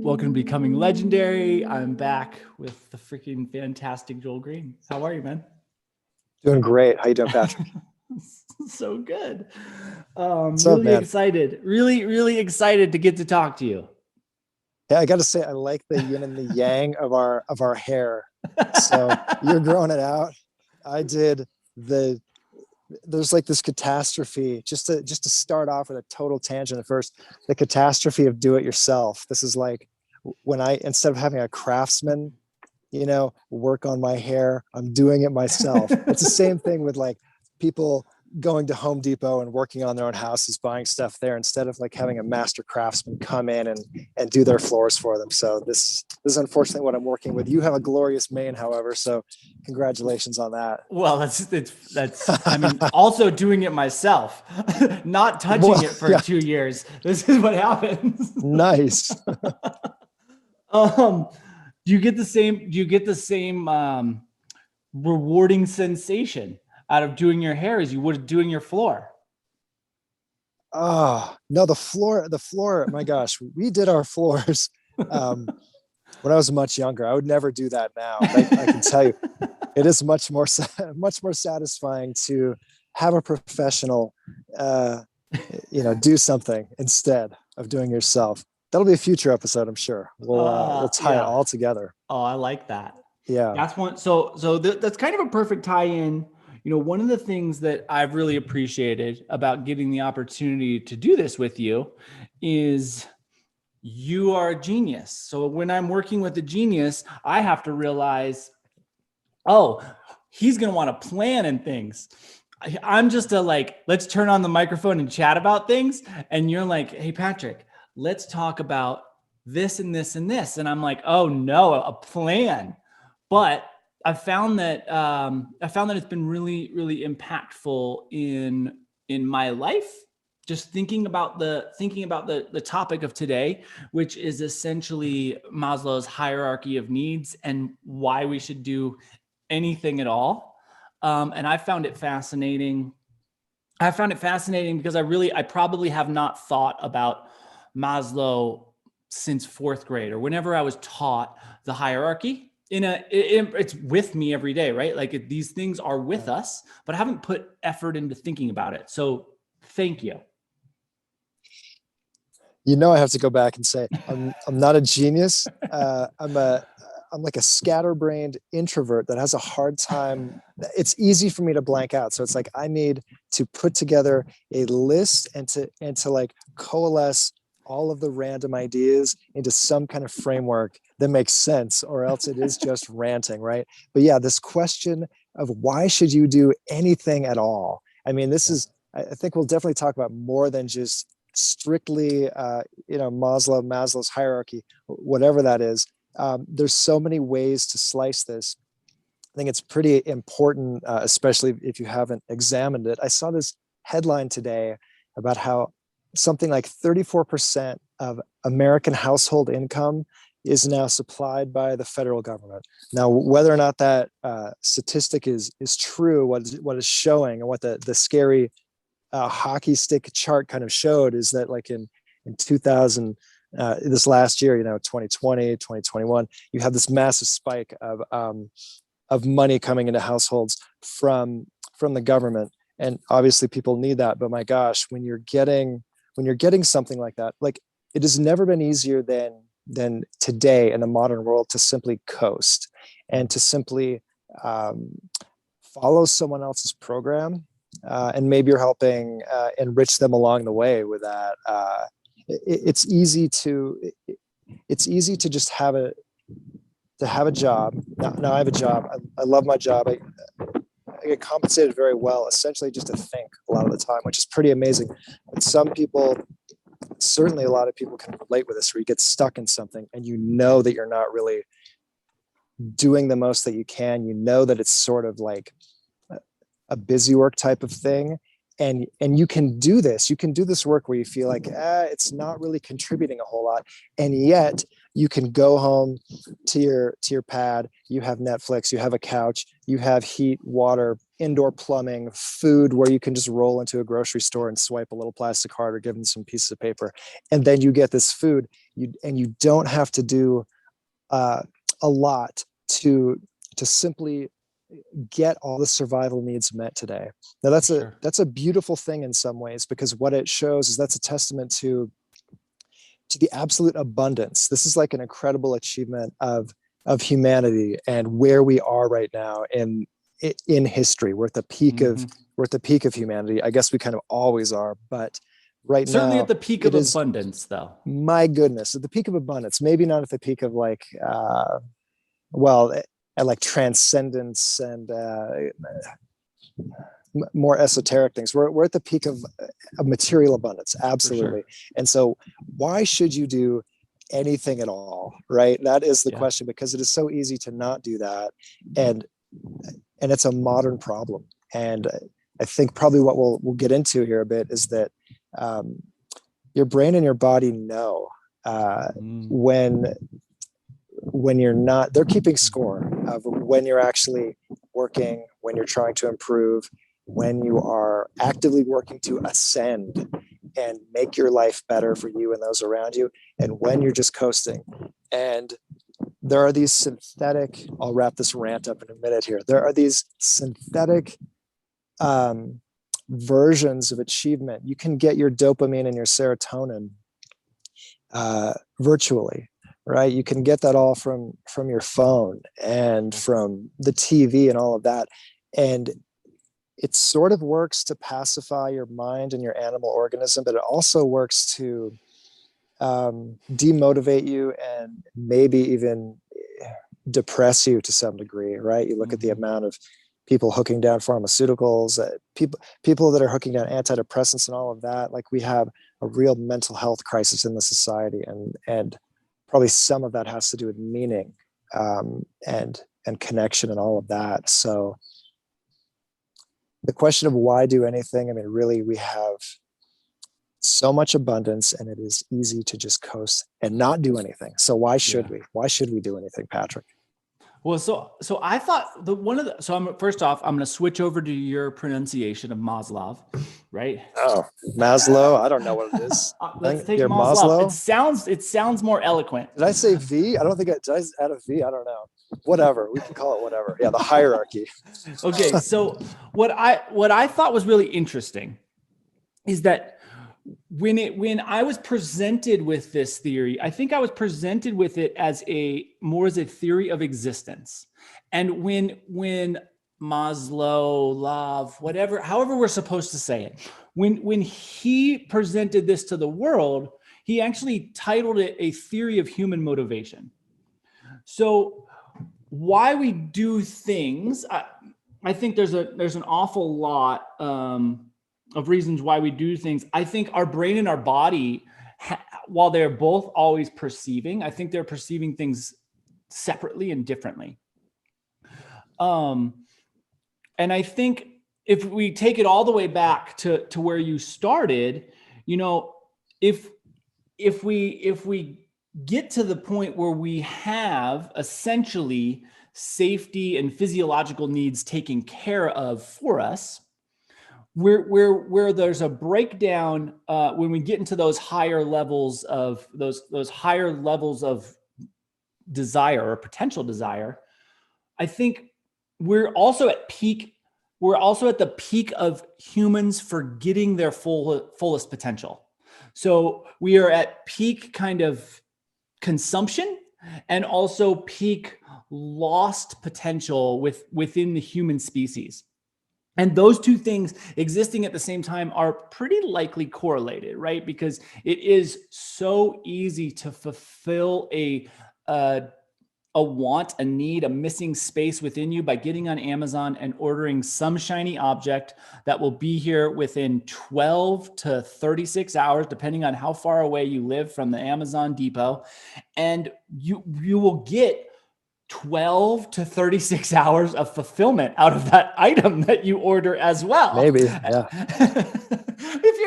Welcome to Becoming Legendary. I'm back with the freaking fantastic Joel Green. How are you, man? Doing great. How you doing, Patrick? So good. What's up, Really man? excited. Really excited to get to talk to you. Yeah, I got to say, I like the yin and the yang of our hair. So you're growing it out. I did the there's like this catastrophe. Just to start off with a total tangent at first, the catastrophe of do it yourself. This is like when I instead of having a craftsman, work on my hair, I'm doing it myself. It's the same thing with like people going to Home Depot and working on their own houses, buying stuff there instead of like having a master craftsman come in and do their floors for them. So this is unfortunately what I'm working with. You have a glorious mane, however, so congratulations on that. Well, that's I mean, also doing it myself, not touching Well, it for yeah, 2 years. This is what happens. nice. Um, do you get the same rewarding sensation out of doing your hair as you would doing your floor? Oh, no, the floor, my gosh, we did our floors um, when I was much younger. I would never do that now. But I can tell you, it is much more much more satisfying to have a professional uh do something instead of doing yourself. That'll be a future episode, I'm sure. We'll tie it Yeah. all together. Oh, I like that. Yeah. That's one. That's kind of a perfect tie-in. One of the things that I've really appreciated about getting the opportunity to do this with you is you are a genius. So when I'm working with a genius, I have to realize, oh, he's going to want to plan and things. I'm just let's turn on the microphone and chat about things. And you're like, hey, Patrick, let's talk about this and this and this. And I'm like, oh no, a plan. But I found that it's been really impactful in my life. Just thinking about the topic of today, which is essentially Maslow's hierarchy of needs and why we should do anything at all. And I found it fascinating. I found it fascinating because I probably have not thought about Maslow since fourth grade or whenever I was taught the hierarchy. It's with me every day, right? Like these things are with us, but I haven't put effort into thinking about it. So thank you. I have to go back and say I'm not a genius. I'm like a scatterbrained introvert that has a hard time. It's easy for me to blank out. So it's like I need to put together a list and to like coalesce all of the random ideas into some kind of framework that makes sense, or else it is just ranting, right? But yeah, this question of why should you do anything at all? I mean, I think we'll definitely talk about more than just strictly, Maslow's hierarchy, whatever that is. There's so many ways to slice this. I think it's pretty important, especially if you haven't examined it. I saw this headline today about how something like 34% of American household income is now supplied by the federal government. Now, whether or not that statistic is true, what is showing, and what the scary hockey stick chart kind of showed is that like in 2000, this last year, 2020, 2021, you have this massive spike of money coming into households from the government. And obviously people need that. But my gosh, when you're getting something like that, like it has never been easier than today in the modern world to simply coast and to simply follow someone else's program. And maybe you're helping enrich them along the way with that. It's easy to just have a job. Now I have a job. I love my job. I get compensated very well, essentially just to think a lot of the time, which is pretty amazing. But some people, certainly a lot of people can relate with this, where you get stuck in something and you know that you're not really doing the most that you can. You know that it's sort of like a busy work type of thing. and you can do this. You can do this work where you feel like it's not really contributing a whole lot, and yet you can go home to your pad. You have Netflix, you have a couch, you have heat, water, indoor plumbing, food where you can just roll into a grocery store and swipe a little plastic card or give them some pieces of paper, and then you get this food. You don't have to do a lot to simply get all the survival needs met today. Now that's a beautiful thing in some ways, because what it shows is that's a testament to the absolute abundance. This is like an incredible achievement of humanity and where we are right now in history. We're at the peak of humanity. I guess we kind of always are, but right certainly now at the peak of abundance, though. My goodness, at the peak of abundance. Maybe not at the peak of like at like transcendence and more esoteric things. We're at the peak of material abundance, absolutely. Sure. And so why should you do anything at all, right? That is the question, because it is so easy to not do that, and it's a modern problem. And I think probably what we'll get into here a bit is that your brain and your body know when you're not, they're keeping score of when you're actually working, when you're trying to improve, when you are actively working to ascend and make your life better for you and those around you, and when you're just coasting. And there are these synthetic, I'll wrap this rant up in a minute here. There are these synthetic versions of achievement. You can get your dopamine and your serotonin virtually, right? You can get that all from your phone and from the TV and all of that. And it sort of works to pacify your mind and your animal organism, but it also works to demotivate you and maybe even depress you to some degree, right? You look at the amount of people hooking down pharmaceuticals, people that are hooking down antidepressants and all of that. Like, we have a real mental health crisis in the society, and probably some of that has to do with meaning and connection and all of that. So the question of why do anything, I mean, really, we have so much abundance, and it is easy to just coast and not do anything. So why should we? Why should we do anything, Patrick? Well, so I thought first off, I'm going to switch over to your pronunciation of Maslow, right? Oh, Maslow. I don't know what it is. Let's take Maslow. It sounds more eloquent. Did I say V? I don't think did I add a V? I don't know. Whatever. We can call it whatever. Yeah. The hierarchy. Okay. So what I thought was really interesting is that when I was presented with this theory, I think I was presented with it as more as a theory of existence. And when Maslow, love, whatever, however we're supposed to say it, when he presented this to the world, he actually titled it a theory of human motivation. So why we do things, I think there's an awful lot of reasons why we do things. I think our brain and our body, while they're both always perceiving, I think they're perceiving things separately and differently. And I think if we take it all the way back to where you started, you know, if we get to the point where we have essentially safety and physiological needs taken care of for us, where there's a breakdown when we get into those higher levels of those higher levels of desire or potential desire, I think we're also at the peak of humans forgetting their fullest potential. So we are at peak kind of consumption and also peak lost potential within the human species. And those two things existing at the same time are pretty likely correlated, right? Because it is so easy to fulfill a want, a need, a missing space within you by getting on Amazon and ordering some shiny object that will be here within 12 to 36 hours, depending on how far away you live from the Amazon depot. And you will get 12 to 36 hours of fulfillment out of that item that you order as well. Maybe, yeah.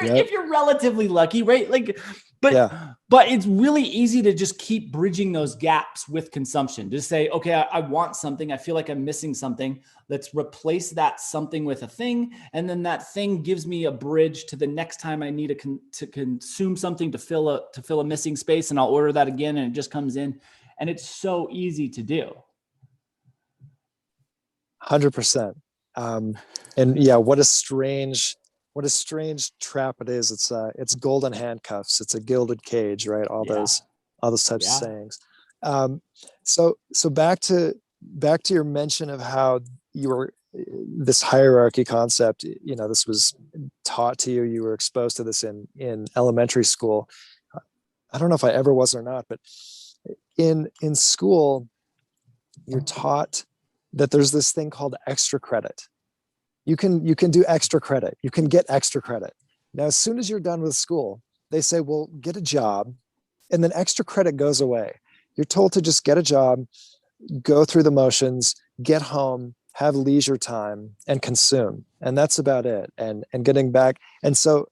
If you're relatively lucky, right? Like, but it's really easy to just keep bridging those gaps with consumption. Just say, okay, I want something. I feel like I'm missing something. Let's replace that something with a thing. And then that thing gives me a bridge to the next time I need to consume something to fill a missing space. And I'll order that again. And it just comes in. And it's so easy to do. 100%. And yeah, what a strange trap it is. It's golden handcuffs. It's a gilded cage, right? All those types of sayings. So back to your mention of how you were, this hierarchy concept, this was taught to you, you were exposed to this in elementary school. I don't know if I ever was or not, but in school, you're taught that there's this thing called extra credit. You can do extra credit. You can get extra credit. Now, as soon as you're done with school, they say, well, get a job, and then extra credit goes away. You're told to just get a job, go through the motions, get home, have leisure time, and consume. And that's about it. And getting back. And so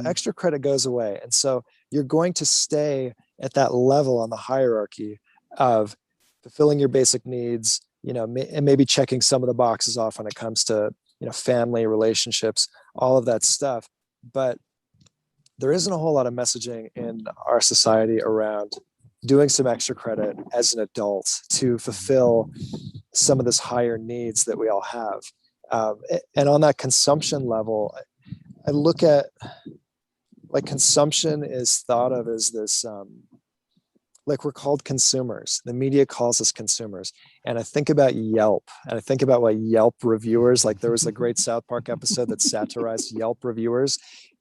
extra credit goes away. And so you're going to stay at that level on the hierarchy of fulfilling your basic needs, and maybe checking some of the boxes off when it comes to, family, relationships, all of that stuff. But there isn't a whole lot of messaging in our society around doing some extra credit as an adult to fulfill some of this higher needs that we all have. And on that consumption level, I look at, like, consumption is thought of as this, like, we're called consumers. The media calls us consumers. And I think about Yelp, and I think about what Yelp reviewers, like there was a great South Park episode that satirized Yelp reviewers.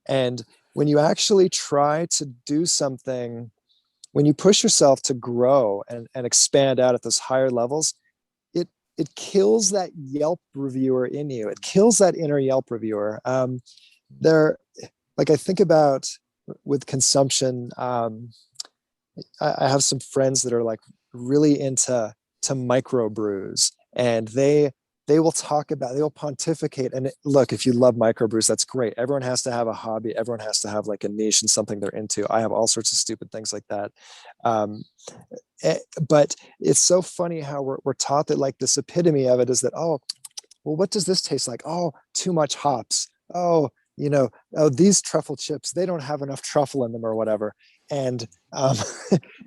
And when you actually try to do something, when you push yourself to grow and expand out at those higher levels, it kills that Yelp reviewer in you. It kills that inner Yelp reviewer. Like, I think about with consumption, I have some friends that are like really into microbrews, and they will talk about, they will pontificate. And look, if you love microbrews, that's great. Everyone has to have a hobby. Everyone has to have like a niche and something they're into. I have all sorts of stupid things like that. But it's so funny how we're taught that, like, this epitome of it is that, oh, well, what does this taste like? Oh, too much hops. Oh, these truffle chips, they don't have enough truffle in them or whatever. And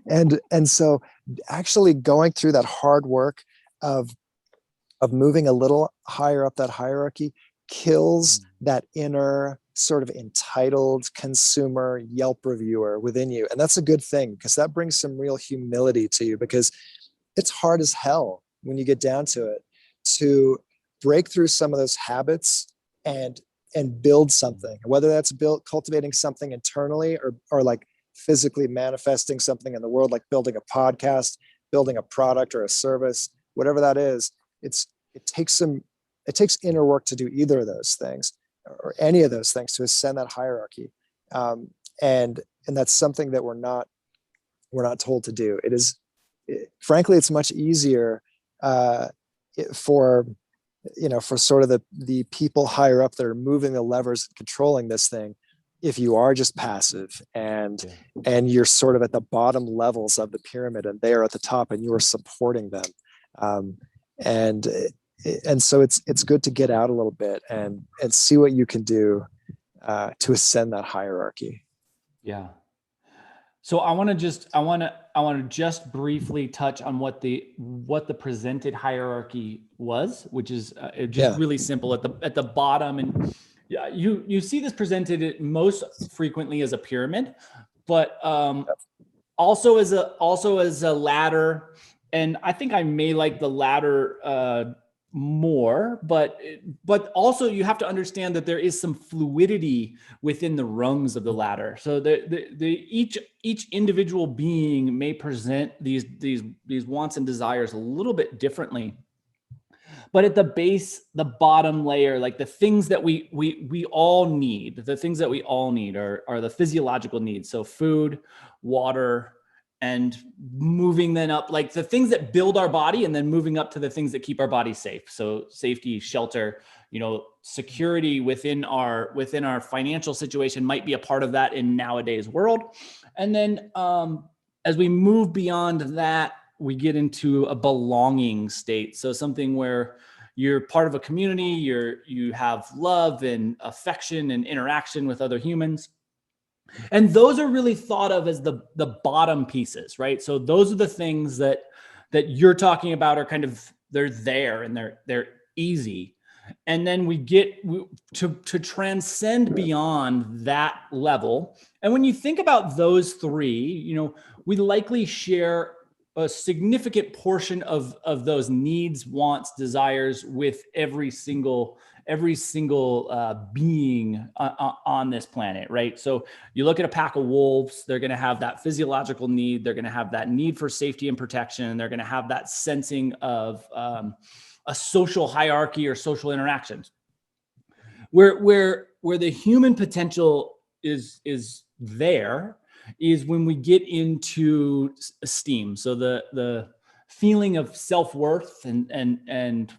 and so actually going through that hard work of moving a little higher up that hierarchy kills that inner sort of entitled consumer Yelp reviewer within you. And that's a good thing, because that brings some real humility to you, because it's hard as hell when you get down to it to break through some of those habits and build something, whether that's cultivating something internally or like physically manifesting something in the world, like building a podcast, building a product or a service, whatever that is. It takes inner work to do either of those things or any of those things to ascend that hierarchy. And that's something that we're not told to do. Frankly, it's much easier for sort of the people higher up that are moving the levers and controlling this thing, if you are just passive and you're sort of at the bottom levels of the pyramid and they are at the top and you are supporting them. And so it's good to get out a little bit and see what you can do to ascend that hierarchy. Yeah. So I want to just briefly touch on what the presented hierarchy was, which is really simple at the bottom. And you see this presented most frequently as a pyramid, but also as a ladder. And I think I may like the ladder more, but also you have to understand that there is some fluidity within the rungs of the ladder. So each individual being may present these wants and desires a little bit differently. But at the base, the bottom layer, like the things that we all need, are the physiological needs. So food, water, and moving then up, like the things that build our body, and then moving up to the things that keep our body safe. So safety, shelter, security within our financial situation might be a part of that in nowadays world. And then as we move beyond that, we get into a belonging state. So something where you're part of a community, you have love and affection and interaction with other humans. And those are really thought of as the bottom pieces, right? So those are the things that you're talking about are kind of, they're there and they're easy. And then we get to transcend beyond that level. And when you think about those three, we likely share a significant portion of those needs, wants, desires with every single being on this planet, right? So you look at a pack of wolves, they're going to have that physiological need, they're going to have that need for safety and protection, and they're going to have that sensing of a social hierarchy or social interactions. Where the human potential is there is when we get into esteem. So the feeling of self-worth and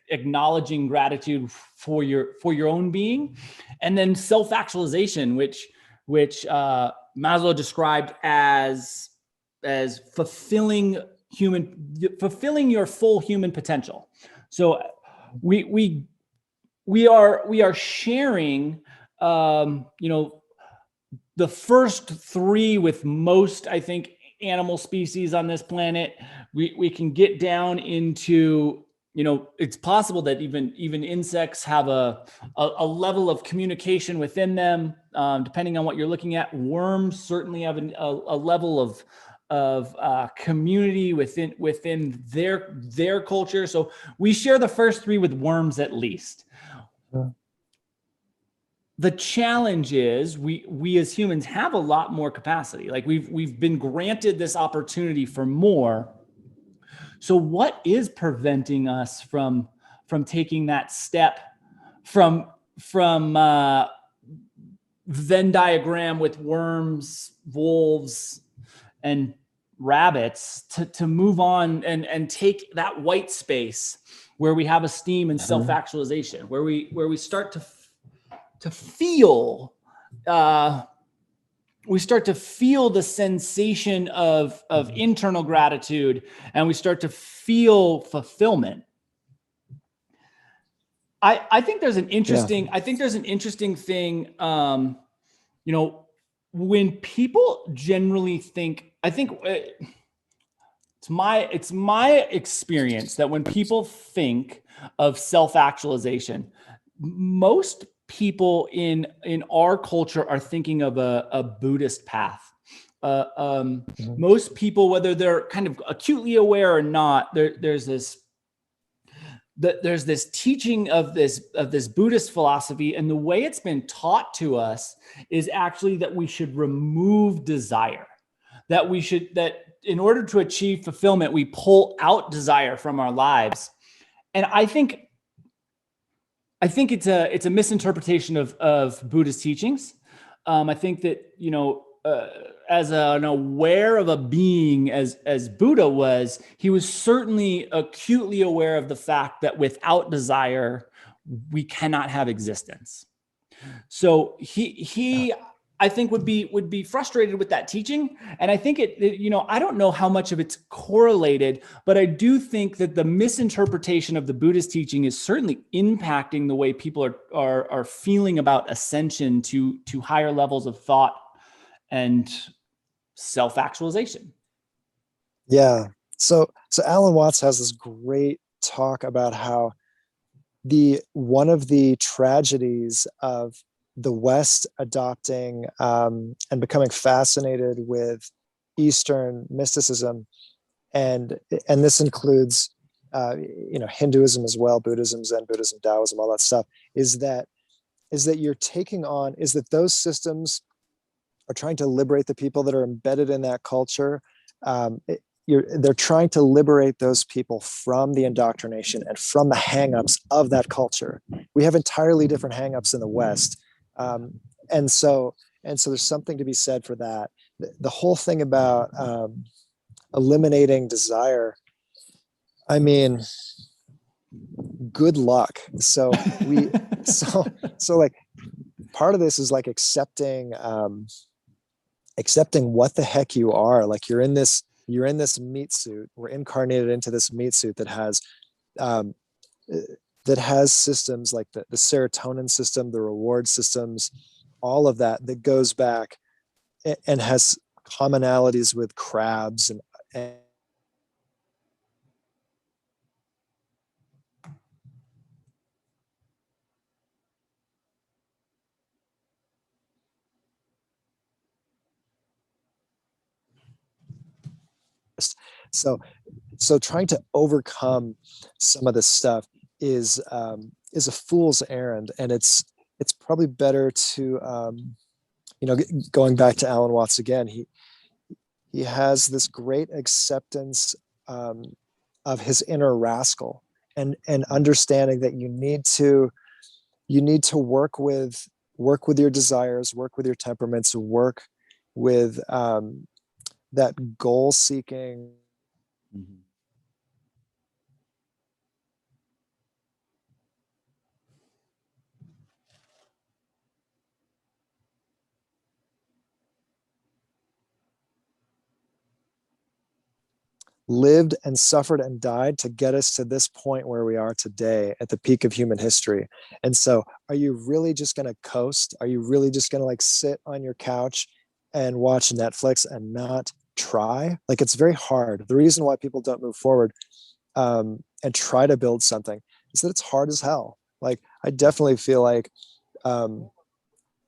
acknowledging gratitude for your own being, and then self-actualization, which Maslow described as fulfilling your full human potential. So we are sharing the first three with most, I think, animal species on this planet. We can get down into, it's possible that even insects have a level of communication within them, depending on what you're looking at. Worms certainly have a level of community within their culture. So we share the first three with worms at least. The challenge is we as humans have a lot more capacity. Like we've been granted this opportunity for more. So what is preventing us from taking that step from Venn diagram with worms, wolves, and rabbits to move on and take that white space where we have esteem and self-actualization, where we start to feel the sensation of internal gratitude, and we start to feel fulfillment. I think there's an interesting thing, when people generally think, I think it's my experience that when people think of self-actualization, most people in our culture are thinking of a Buddhist path. Most people, whether they're kind of acutely aware or not, there's this teaching of this Buddhist philosophy, and the way it's been taught to us is actually that we should remove desire, that in order to achieve fulfillment, we pull out desire from our lives. And I think it's a misinterpretation of Buddhist teachings. I think that, as an aware of a being as Buddha was, he was certainly acutely aware of the fact that without desire, we cannot have existence. So he I think would be frustrated with that teaching. And I think I don't know how much of it's correlated, but I do think that the misinterpretation of the Buddhist teaching is certainly impacting the way people are feeling about ascension to higher levels of thought and self-actualization. Yeah. So Alan Watts has this great talk about how one of the tragedies of the West adopting and becoming fascinated with Eastern mysticism, and this includes Hinduism as well, Buddhism, Zen Buddhism, Taoism, all that stuff, is that you're taking on, is that those systems are trying to liberate the people that are embedded in that culture. They're trying to liberate those people from the indoctrination and from the hangups of that culture. We have entirely different hangups in the West. And so there's something to be said for that. the whole thing about eliminating desire, I mean, good luck. So so like part of this is like accepting what the heck you are. Like you're in this meat suit. We're incarnated into this meat suit um, that has systems like the serotonin system, the reward systems, all of that goes back and has commonalities with crabs and so trying to overcome some of this stuff is a fool's errand, and it's probably better to going back to Alan Watts again. He has this great acceptance of his inner rascal, and understanding that you need to work with your desires, work with your temperaments, work with that goal seeking. Mhm. Lived and suffered and died to get us to this point where we are today at the peak of human history. And so are you really just going to coast? Are you really just going to like sit on your couch and watch Netflix and not try? Like it's very hard. The reason why people don't move forward and try to build something is that it's hard as hell. Like I definitely feel um,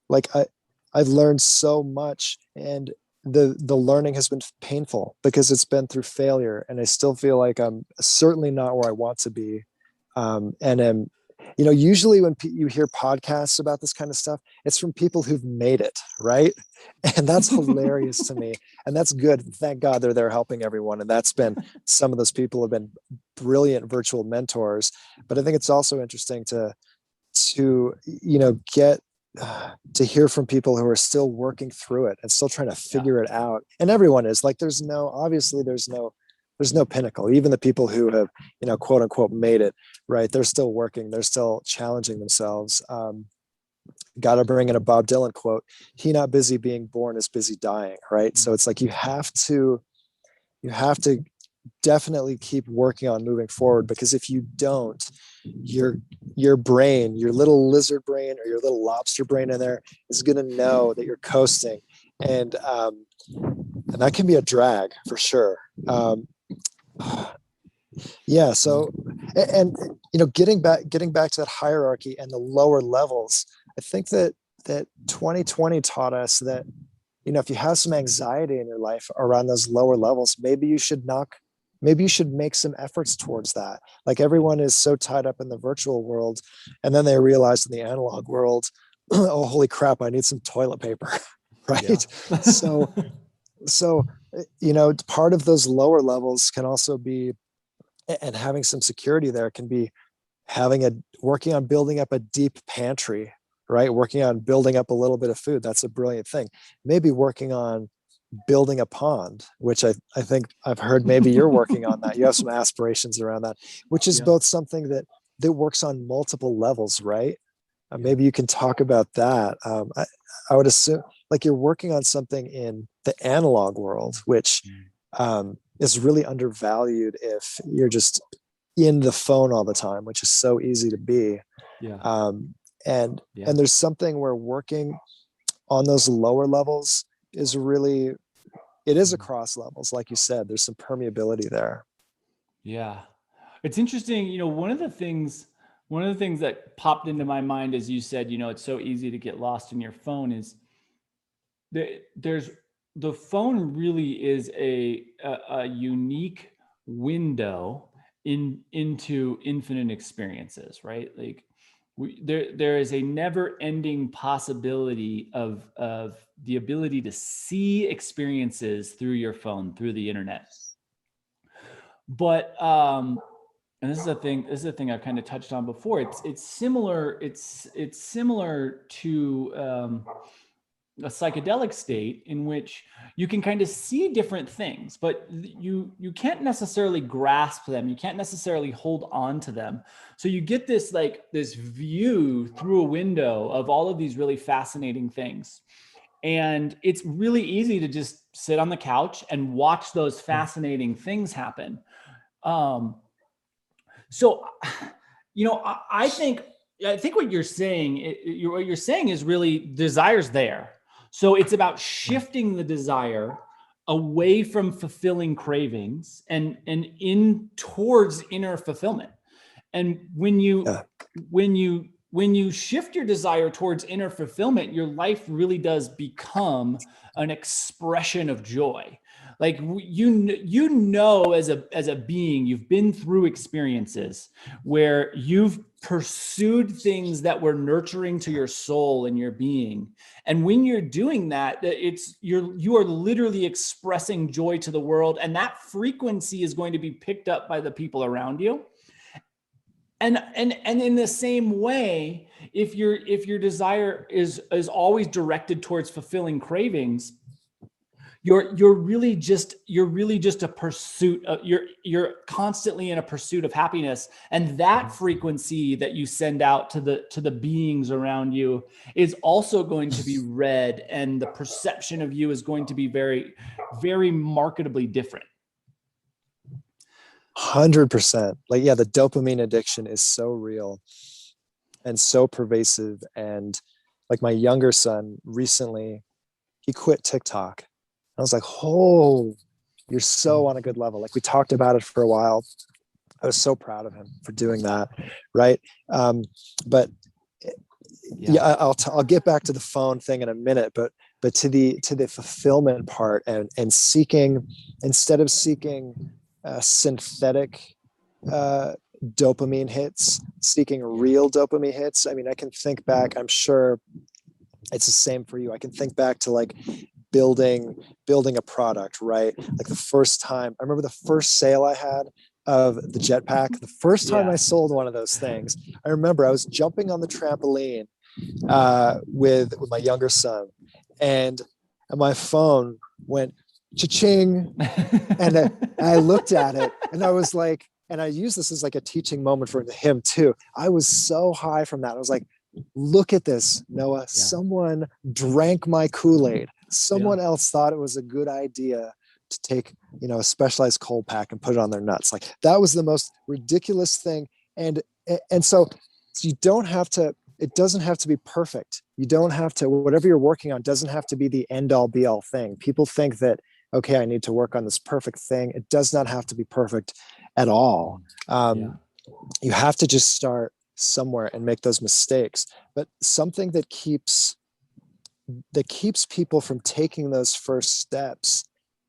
like I've learned so much, and the learning has been painful because it's been through failure, and I still feel like I'm certainly not where I want to be. And am usually when you hear podcasts about this kind of stuff, it's from people who've made it, right? And that's hilarious to me, and that's good. Thank God they're there helping everyone, and that's been some of those people have been brilliant virtual mentors. But I think it's also interesting to get to hear from people who are still working through it and still trying to Yeah. figure it out. And everyone is like, obviously there's no pinnacle. Even the people who have quote unquote made it, right, they're still working, they're still challenging themselves. Got to bring in a Bob Dylan quote: he not busy being born is busy dying, right? So it's like you have to definitely keep working on moving forward, because if you don't, your brain, your little lizard brain or your little lobster brain in there, is going to know that you're coasting, and that can be a drag for sure. Yeah. So, and getting back to that hierarchy and the lower levels, I think that 2020 taught us that if you have some anxiety in your life around those lower levels, maybe you should make some efforts towards that. Like everyone is so tied up in the virtual world, and then they realize in the analog world, oh, holy crap, I need some toilet paper. Right. Yeah. so so part of those lower levels can also be, and having some security there can be, working on building up a deep pantry, right? Working on building up a little bit of food. That's a brilliant thing. Maybe working on building a pond, which I think I've heard maybe you're working on that. You have some aspirations around that, which is Yeah. both something that works on multiple levels, right? Yeah. Maybe you can talk about that. I would assume like you're working on something in the analog world, which is really undervalued if you're just in the phone all the time, which is so easy to be. Yeah. And Yeah. and there's something where working on those lower levels is really, it is across levels. Like you said, there's some permeability there. Yeah. It's interesting, one of the things that popped into my mind as you said, it's so easy to get lost in your phone, is there's the phone really is a unique window into infinite experiences, right? Like there is a never ending possibility of the ability to see experiences through your phone, through the internet. But and this is a thing I've kind of touched on before. It's similar to a psychedelic state in which you can kind of see different things, but you can't necessarily grasp them. You can't necessarily hold on to them. So you get this like this view through a window of all of these really fascinating things. And it's really easy to just sit on the couch and watch those fascinating things happen. Um, so, I think what you're saying, what you're saying is really desire's there. So it's about shifting the desire away from fulfilling cravings and in towards inner fulfillment. And when you shift your desire towards inner fulfillment, your life really does become an expression of joy. Like as a being, you've been through experiences where you've pursued things that were nurturing to your soul and your being. And when you're doing that, you are literally expressing joy to the world, and that frequency is going to be picked up by the people around you. And in the same way, if your desire is always directed towards fulfilling cravings, you're really just a pursuit of, you're constantly in a pursuit of happiness, and that frequency that you send out to the beings around you is also going to be read, and the perception of you is going to be very, very marketably different. 100%. Like, yeah, the dopamine addiction is so real and so pervasive. And like my younger son recently, he quit TikTok. I was like, oh, you're so on a good level. Like, we talked about it for a while. I was so proud of him for doing that. Right. But yeah, I'll get back to the phone thing in a minute, but to the fulfillment part and seeking, instead of seeking synthetic dopamine hits, seeking real dopamine hits. I mean, I can think back, I'm sure it's the same for you. I can think back to like building a product, right? Like the first time, I remember the first sale I had of the jetpack, the first time I sold one of those things. I remember I was jumping on the trampoline with my younger son, and my phone went cha-ching, and I looked at it, and I was like, and I use this as like a teaching moment for him too. I was so high from that. I was like, look at this, Noah. Someone drank my Kool-Aid. Someone else thought it was a good idea to take, a specialized cold pack and put it on their nuts. Like, that was the most ridiculous thing. And so you don't have to, it doesn't have to be perfect. You don't have to, whatever you're working on doesn't have to be the end all be all thing. People think that, okay, I need to work on this perfect thing. It does not have to be perfect at all. You have to just start somewhere and make those mistakes. But something that keeps people from taking those first steps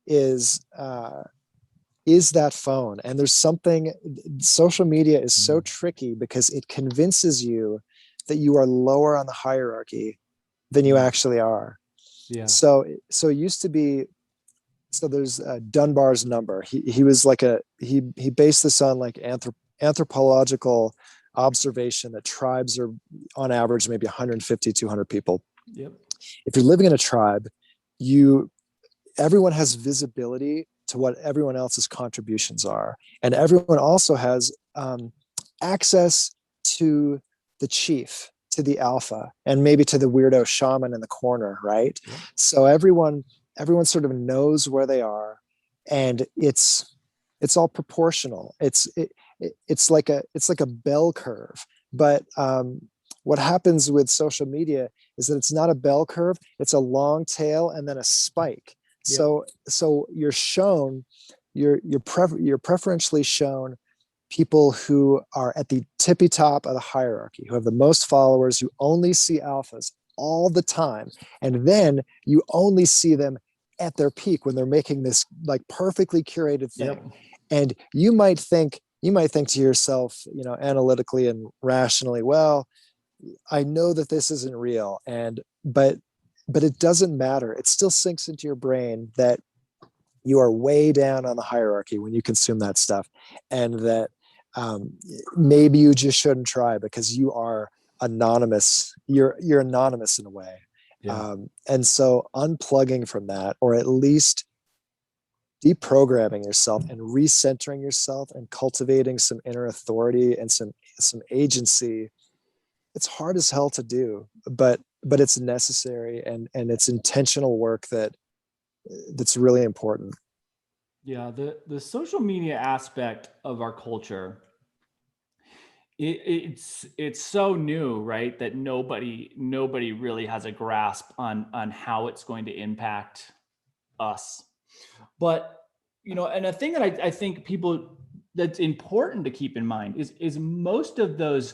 is that phone. And there's something, social media is so tricky because it convinces you that you are lower on the hierarchy than you actually are. So it used to be, so there's Dunbar's number. He was like he based this on like anthropological observation that tribes are on average maybe 150, 200 people. If you're living in a tribe, everyone has visibility to what everyone else's contributions are. And everyone also has access to the chief, to the alpha, and maybe to the weirdo shaman in the corner, right? So everyone sort of knows where they are, and it's all proportional. It's like a bell curve. But what happens with social media is that it's not a bell curve, it's a long tail and then a spike. So you're shown, you're preferentially shown people who are at the tippy top of the hierarchy, who have the most followers. You only see alphas all the time, and then you only see them at their peak when they're making this like perfectly curated thing. And you might think to yourself, analytically and rationally, well, I know that this isn't real, but it doesn't matter. It still sinks into your brain that you are way down on the hierarchy when you consume that stuff, and that maybe you just shouldn't try because you are anonymous. You're anonymous in a way. Yeah. And so unplugging from that, or at least deprogramming yourself and recentering yourself and cultivating some inner authority and some agency, it's hard as hell to do, but it's necessary, and it's intentional work that's really important. Yeah, the social media aspect of our culture, it's so new, right? That nobody really has a grasp on how it's going to impact us. But and a thing that I think people that's important to keep in mind is most of those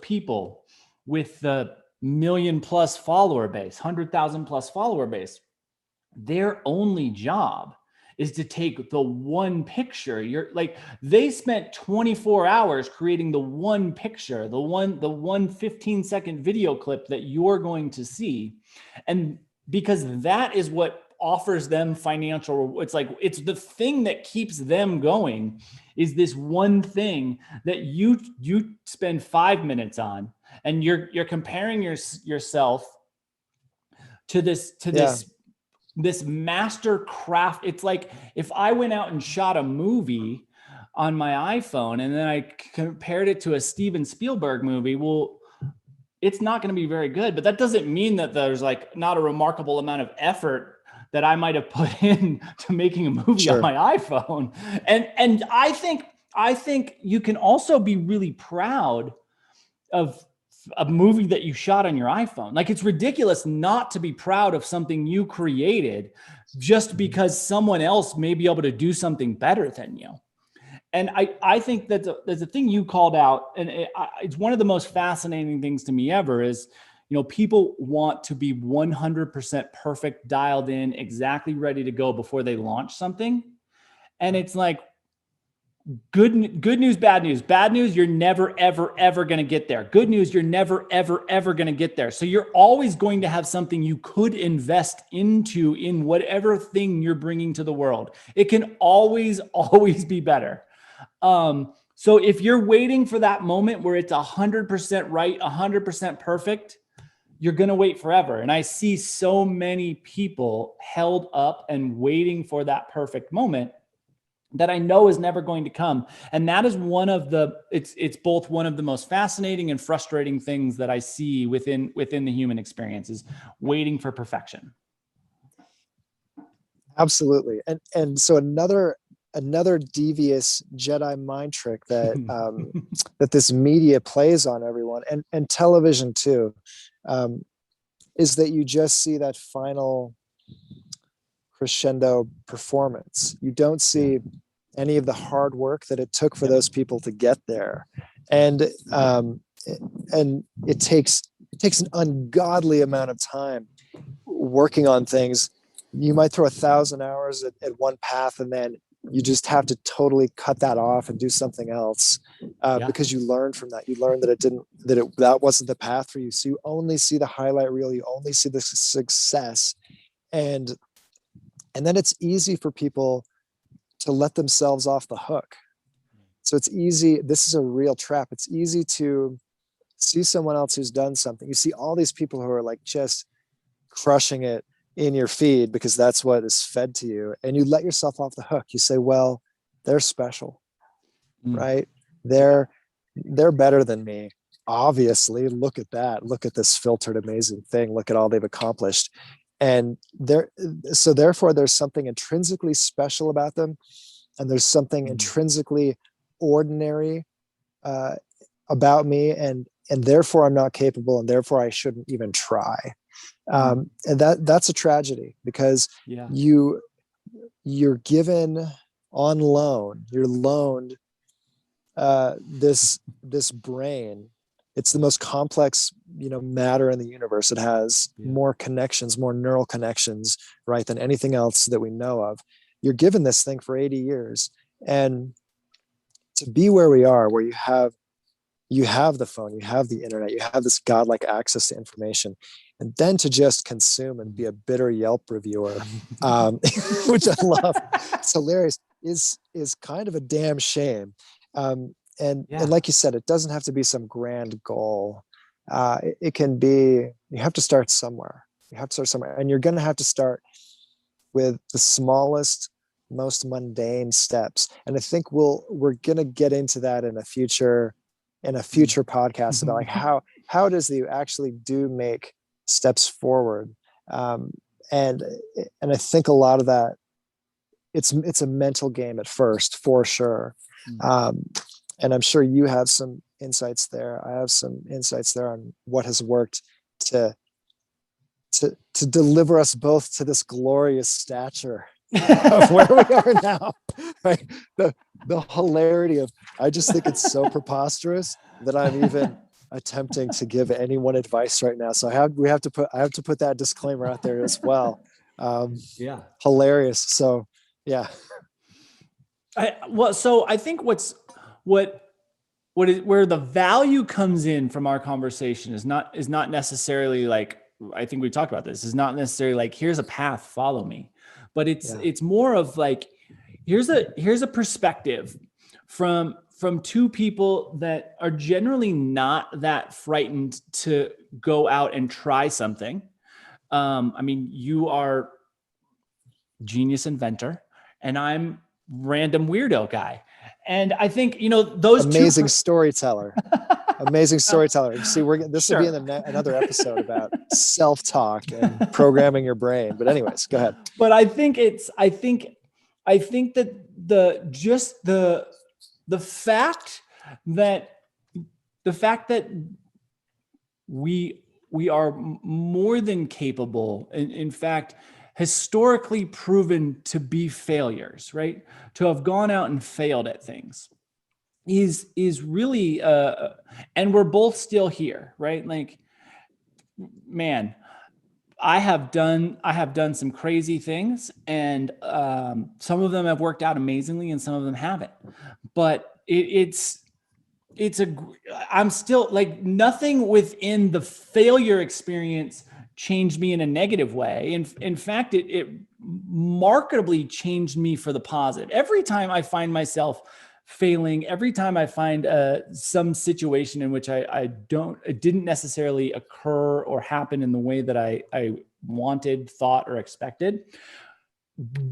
people with the million plus follower base, 100,000 plus follower base, their only job is to take the one picture. You're like, they spent 24 hours creating the one picture, the one 15-second video clip that you're going to see. And because that is what offers them financial, it's like, it's the thing that keeps them going, is this one thing that you spend 5 minutes on, and you're comparing yourself to this Yeah. master craft. It's like if I went out and shot a movie on my iPhone and then I compared it to a Steven Spielberg movie, well, it's not going to be very good. But that doesn't mean that there's like not a remarkable amount of effort that I might have put in to making a movie on Sure. my iPhone. And I think you can also be really proud of a movie that you shot on your iPhone. Like, it's ridiculous not to be proud of something you created just because someone else may be able to do something better than you. And I think that there's a thing you called out, and it's one of the most fascinating things to me ever is, people want to be 100% perfect, dialed in, exactly ready to go before they launch something. And it's like, good news, bad news. Bad news, you're never, ever, ever going to get there. Good news, you're never, ever, ever going to get there. So you're always going to have something you could invest into in whatever thing you're bringing to the world. It can always, always be better. So if you're waiting for that moment where it's 100% right, 100% perfect, you're going to wait forever. And I see so many people held up and waiting for that perfect moment that I know is never going to come. And that is it's both one of the most fascinating and frustrating things that I see within the human experience, is waiting for perfection. Absolutely. And so another devious Jedi mind trick that that this media plays on everyone, and television too, is that you just see that final crescendo performance. You don't see any of the hard work that it took for those people to get there, and it takes an ungodly amount of time working on things. You might throw 1,000 hours at one path, and then you just have to totally cut that off and do something else, because you learned from that. You learned that that wasn't the path for you. So you only see the highlight reel. You only see the success, and then it's easy for people to let themselves off the hook. So it's easy. This is a real trap. It's easy to see someone else who's done something. You see all these people who are like just crushing it in your feed because that's what is fed to you. And you let yourself off the hook. You say, well, they're special, right? They're better than me. Obviously, look at that. Look at this filtered, amazing thing. Look at all they've accomplished. And therefore there's something intrinsically special about them, and there's something intrinsically ordinary about me, and therefore I'm not capable, and therefore I shouldn't even try. And that's a tragedy, because you're given on loan, you're loaned this brain. It's the most complex, matter in the universe. It has more connections, more neural connections, right, than anything else that we know of. You're given this thing for 80 years. And to be where we are, where you have the phone, you have the internet, you have this godlike access to information, and then to just consume and be a bitter Yelp reviewer, which I love, it's hilarious, is kind of a damn shame. And like you said, it doesn't have to be some grand goal. It can be, you have to start somewhere. You have to start somewhere, and you're going to have to start with the smallest, most mundane steps. And I think we're going to get into that in a future podcast about like how it is that you actually do make steps forward. Um, and I think a lot of that, it's a mental game at first, for sure. And I'm sure you have some insights there. I have some insights there on what has worked to deliver us both to this glorious stature of where we are now. Right? The hilarity of, I just think it's so preposterous that I'm even attempting to give anyone advice right now. So I have to put that disclaimer out there as well. Yeah. Hilarious. So yeah. So I think where the value comes in from our conversation is not necessarily like, I think we talked about this, is not necessarily like, here's a path, follow me, but it's more of like, here's a perspective from two people that are generally not that frightened to go out and try something. I mean, you are genius inventor and I'm random weirdo guy. And I think, those amazing storyteller. Amazing storyteller. See, this will be in another episode about self-talk and programming your brain. But anyways, go ahead. But I think that the fact that we are more than capable, in fact, historically proven to be failures, right? To have gone out and failed at things is really, and we're both still here, right? Like, man, I have done some crazy things, and some of them have worked out amazingly and some of them haven't, but I'm still like, nothing within the failure experience changed me in a negative way. In fact, it markedly changed me for the positive. Every time I find myself failing, every time I find some situation in which it didn't necessarily occur or happen in the way that I wanted, thought, or expected,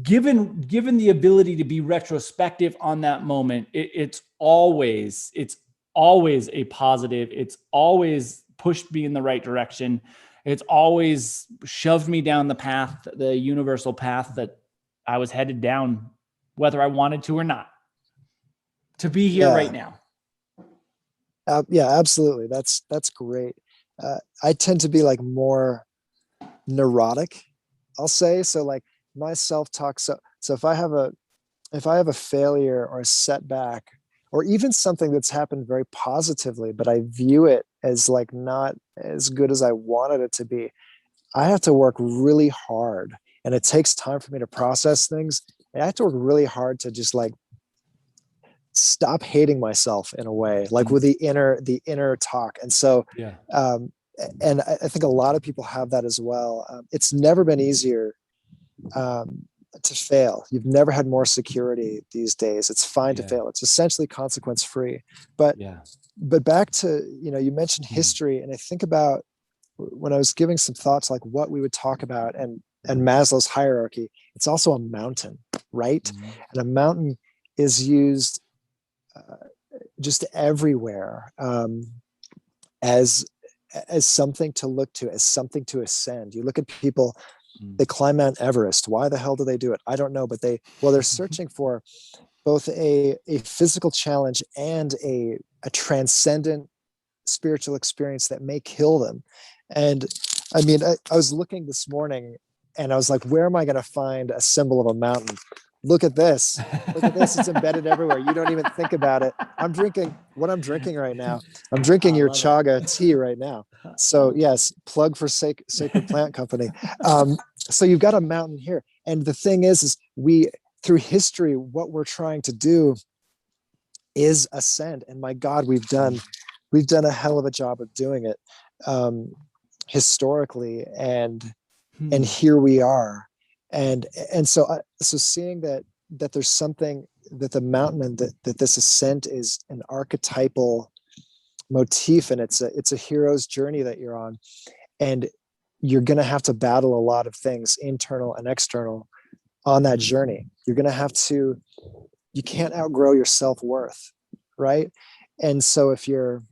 given the ability to be retrospective on that moment, it's always a positive. It's always pushed me in the right direction. It's always shoved me down the universal path that I was headed down, whether I wanted to or not, to be here right now. Yeah, absolutely. That's great. I tend to be like more neurotic, I'll say. So like my self-talk. So if I have a failure or a setback, or even something that's happened very positively, but I view it as like not as good as I wanted it to be, I have to work really hard, and it takes time for me to process things. And I have to work really hard to just like stop hating myself in a way, like with the inner talk. And so, and I think a lot of people have that as well. It's never been easier to fail. You've never had more security these days. It's fine to fail. It's essentially consequence free. But back to, you mentioned history, and I think about when I was giving some thoughts like what we would talk about, and Maslow's hierarchy, it's also a mountain, right? And a mountain is used just everywhere as something to look to, as something to ascend. You look at people, they climb Mount Everest. Why the hell do they do it? I don't know, but they're searching for both a physical challenge and a transcendent spiritual experience that may kill them. And I mean, I was looking this morning and I was like, where am I going to find a symbol of a mountain? Look at this. Look at this. It's embedded everywhere. You don't even think about it. I'm drinking right now. I'm drinking your chaga tea right now. So yes, plug for Sacred Plant Company. So you've got a mountain here. And the thing is we, through history, what we're trying to do is ascend. And my God, we've done a hell of a job of doing it historically. And here we are. And so seeing that there's something, that the mountain, and that this ascent is an archetypal motif, and it's a hero's journey that you're on, and you're going to have to battle a lot of things, internal and external, on that journey. You're going to have to, you can't outgrow your self-worth, right? And so if you're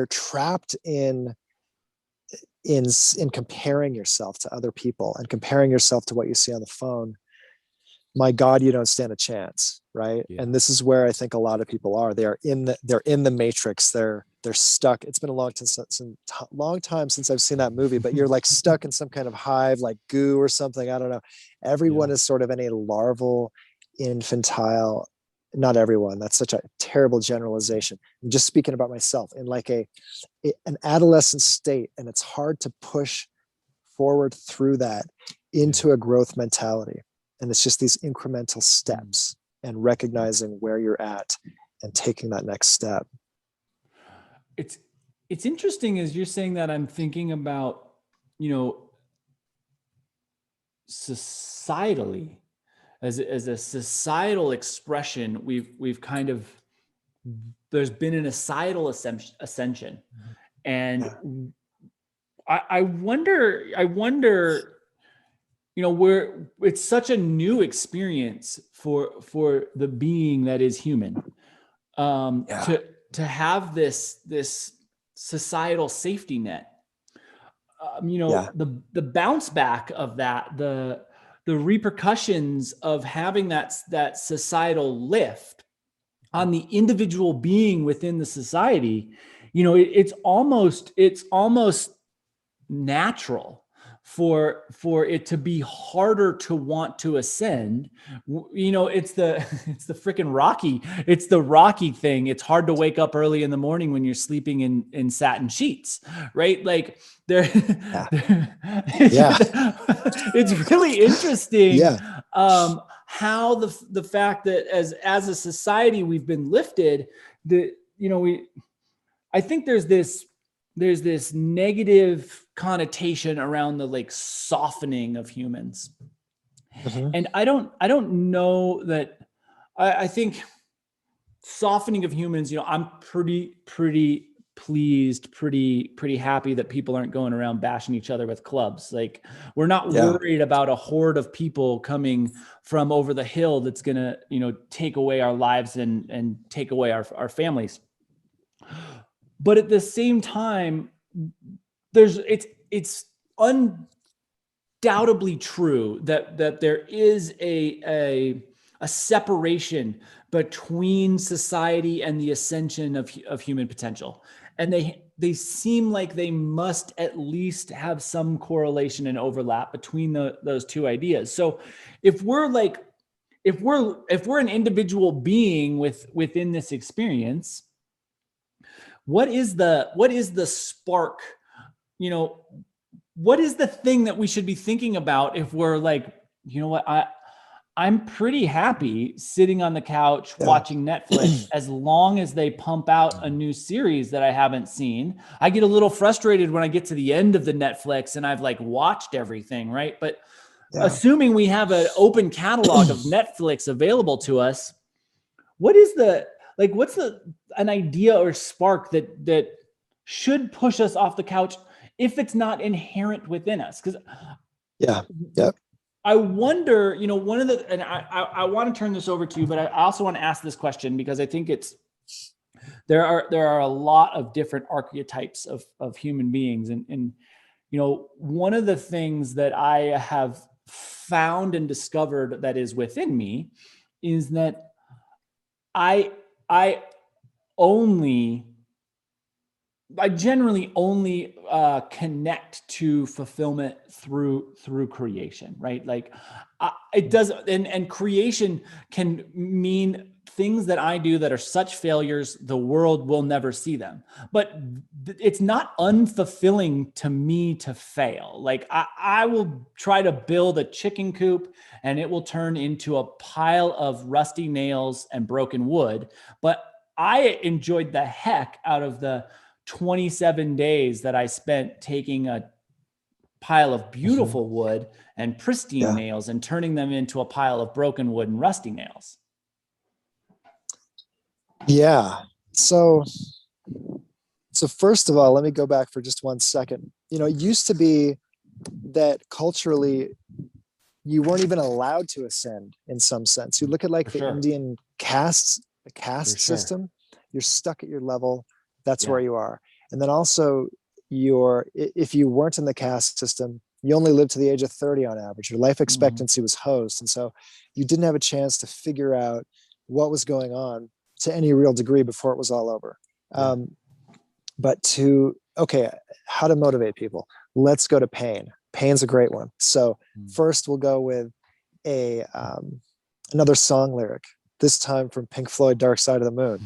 trapped in comparing yourself to other people and comparing yourself to what you see on the phone, my God, you don't stand a chance, right? Yeah. And this is where I think a lot of people are. They're in the matrix. They're stuck. It's been a long time since I've seen that movie, but you're like stuck in some kind of hive, like goo or something. I don't know. Everyone is sort of in a larval, infantile, not everyone. That's such a terrible generalization. I'm just speaking about myself in like an adolescent state. And it's hard to push forward through that into a growth mentality. And it's just these incremental steps and recognizing where you're at and taking that next step. It's interesting as you're saying that. I'm thinking about, societally, as a societal expression, we've kind of, there's been an societal ascension. And I wonder, where it's such a new experience for the being that is human, to have this societal safety net, the bounce back of that, the repercussions of having that societal lift on the individual being within the society, it's almost natural for it to be harder to want to ascend. It's the freaking Rocky. It's the Rocky thing. It's hard to wake up early in the morning when you're sleeping in satin sheets, right? Like it's really interesting. How the fact that as a society we've been lifted, I think there's this negative connotation around the like softening of humans. And I don't know that I think softening of humans, I'm pretty pleased, pretty happy that people aren't going around bashing each other with clubs. Like we're not worried about a horde of people coming from over the hill that's gonna, take away our lives and take away our families. But at the same time, it's undoubtedly true that there is a separation between society and the ascension of human potential, and they seem like they must at least have some correlation and overlap between those two ideas. So if we're an individual being within this experience, what is the spark? What is the thing that we should be thinking about if we're like, I'm pretty happy sitting on the couch watching Netflix as long as they pump out a new series that I haven't seen. I get a little frustrated when I get to the end of the Netflix and I've like watched everything, right? But assuming we have an open catalog of Netflix available to us, what's an idea or spark that should push us off the couch if it's not inherent within us? Because I wonder, and I want to turn this over to you, but I also want to ask this question because I think there are a lot of different archetypes of human beings. And one of the things that I have found and discovered that is within me is that I generally only connect to fulfillment through creation, right? Like it does, and creation can mean things that I do that are such failures, the world will never see them. But it's not unfulfilling to me to fail. Like I will try to build a chicken coop and it will turn into a pile of rusty nails and broken wood. But I enjoyed the heck out of the 27 days that I spent taking a pile of beautiful wood and pristine nails and turning them into a pile of broken wood and rusty nails. Yeah. So, so first of all, let me go back for just 1 second. It used to be that culturally you weren't even allowed to ascend in some sense. You look at like For the sure. Indian castes, the For caste sure. system, you're stuck at your level. That's Yeah. where you are. And then also if you weren't in the caste system, you only lived to the age of 30 on average. Your life Mhm. expectancy was hosed. And so you didn't have a chance to figure out what was going on to any real degree before it was all over. Yeah. But okay, how to motivate people? Let's go to pain. Pain's a great one. So Mm. first we'll go with a another song lyric, this time from Pink Floyd, Dark Side of the Moon.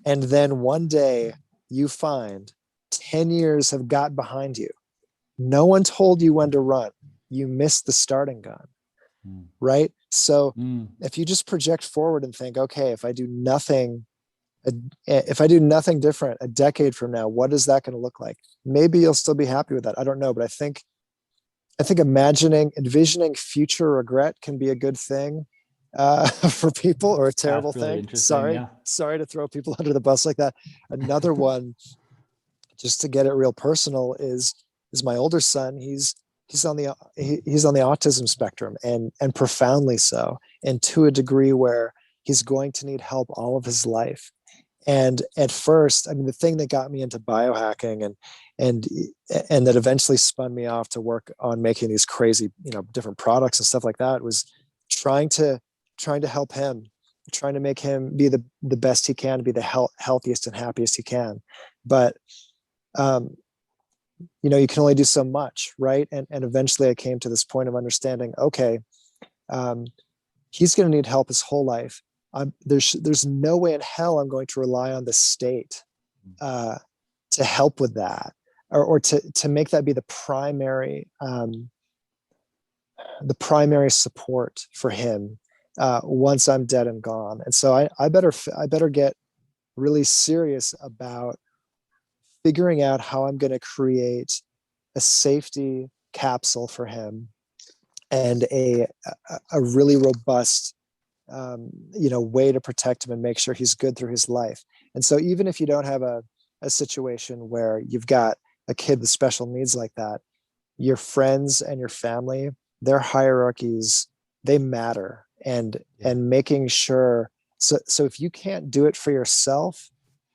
And then one day you find 10 years have got behind you. No one told you when to run. You missed the starting gun, Mm. right? So Mm. if you just project forward and think, okay, if I do nothing different a decade from now, what is that going to look like? Maybe you'll still be happy with that. I don't know, but I think envisioning future regret can be a good thing for people, or a terrible That's really thing. interesting. Sorry, Yeah. sorry to throw people under the bus like that. Another one, just to get it real personal, is my older son. He's on the autism spectrum, and profoundly so, and to a degree where he's going to need help all of his life. And at first, I mean, the thing that got me into biohacking and and that eventually spun me off to work on making these crazy, different products and stuff like that, was trying to help him, trying to make him be the best he can, be the healthiest and happiest he can. But um, you can only do so much, right? And eventually, I came to this point of understanding. Okay, um, he's going to need help his whole life. There's no way in hell I'm going to rely on the state uh, to help with that, or to make that be the primary support for him once I'm dead and gone. And so I better get really serious about figuring out how I'm going to create a safety capsule for him, and a really robust way to protect him and make sure he's good through his life. And so even if you don't have a situation where you've got a kid with special needs like that, your friends and your family, their hierarchies, they matter. And making sure, so if you can't do it for yourself,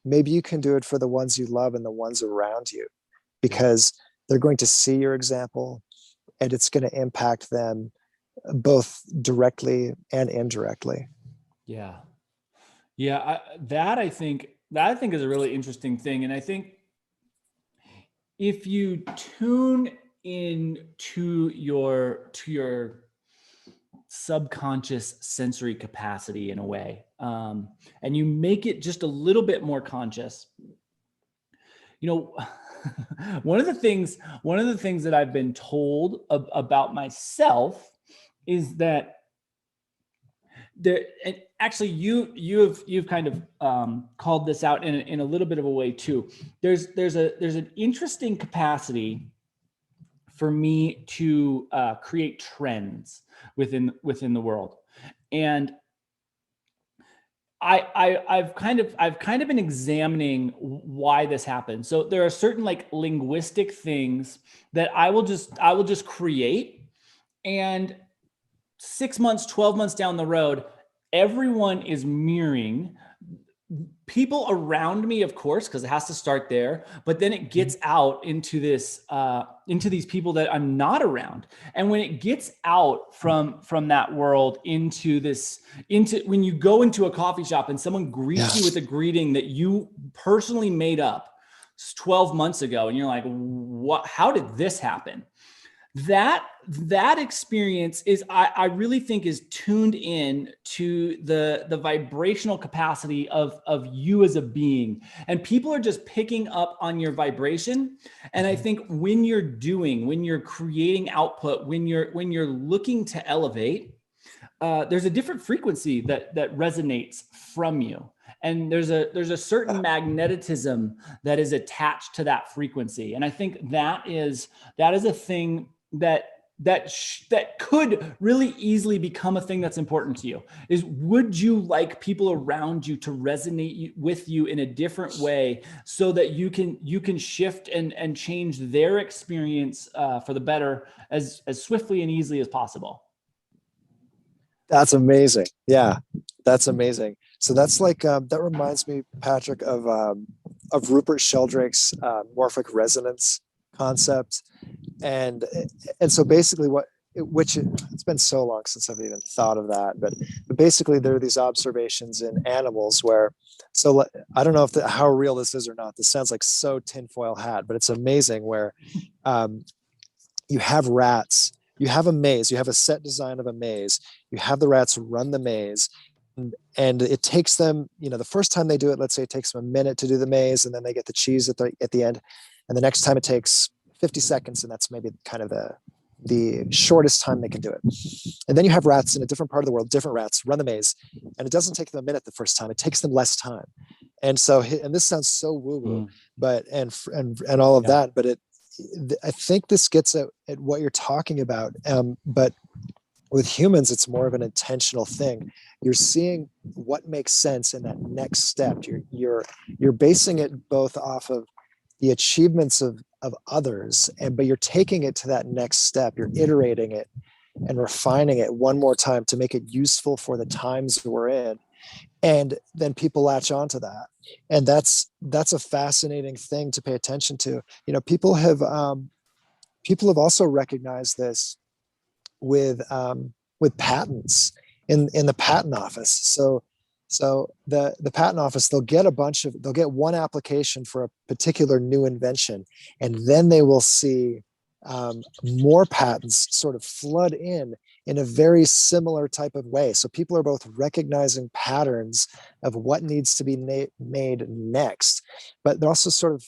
maybe you can do it for the ones you love and the ones around you, Yeah. because they're going to see your example, and it's going to impact them both directly and indirectly. Yeah. Yeah. That I think is a really interesting thing. And I think if you tune in to your subconscious sensory capacity in a way, and you make it just a little bit more conscious, you know, one of the things that I've been told about myself is that there, and actually you've kind of called this out in a little bit of a way too. There's an interesting capacity for me to create trends within the world, and I've kind of been examining why this happens. So there are certain like linguistic things that I will just create, and 6 months, 12 months down the road, everyone is mirroring people around me, of course, because it has to start there, but then it gets out into these people that I'm not around. And when it gets out from that world into when you go into a coffee shop and someone greets you with a greeting that you personally made up 12 months ago, and you're like, what, how did this happen? That experience is, I really think, is tuned in to the vibrational capacity of you as a being, and people are just picking up on your vibration. And I think when you're creating output, when you're looking to elevate, there's a different frequency that resonates from you, and there's a certain magnetism that is attached to that frequency. And I think that is a thing that that could really easily become a thing that's important to you is, would you like people around you to resonate with you in a different way so that you can shift and change their experience for the better as swiftly and easily as possible? That's amazing. Yeah, that's amazing. So that's like that reminds me, Patrick, of Rupert Sheldrake's morphic resonance concept, and and so basically which it's been so long since I've even thought of that, but basically there are these observations in animals where, so I don't know if how real this is or not. This sounds like so tinfoil hat, but it's amazing where um, you have rats, you have a maze, you have a set design of a maze, you have the rats run the maze, and it takes them, the first time they do it, let's say it takes them a minute to do the maze, and then they get the cheese at the end, and the next time it takes 50 seconds, and that's maybe kind of the shortest time they can do it. And then you have rats in a different part of the world, different rats run the maze, and it doesn't take them a minute the first time, it takes them less time. And so, and this sounds so woo-woo, but and all of that, but I think this gets at what you're talking about. But with humans, it's more of an intentional thing. You're seeing what makes sense in that next step. You're basing it both off of the achievements of others, but you're taking it to that next step. You're iterating it and refining it one more time to make it useful for the times we're in. And then people latch onto that. And that's a fascinating thing to pay attention to. People have also recognized this with patents in the patent office. So the patent office, they'll get one application for a particular new invention, and then they will see more patents sort of flood in a very similar type of way. So people are both recognizing patterns of what needs to be made next, but they're also sort of,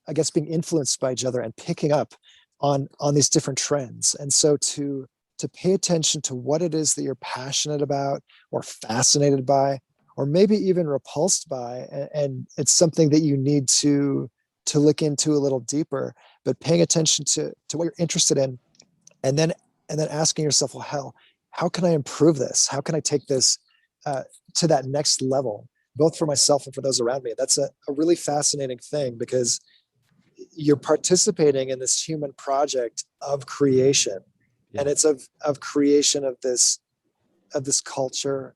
I guess, being influenced by each other and picking up on these different trends. And so to pay attention to what it is that you're passionate about or fascinated by, or maybe even repulsed by, and it's something that you need to look into a little deeper, but paying attention to what you're interested in, and then asking yourself, well, how can I improve this? How can I take this to that next level, both for myself and for those around me? That's a really fascinating thing, because you're participating in this human project of creation. Yeah. And it's of creation of this culture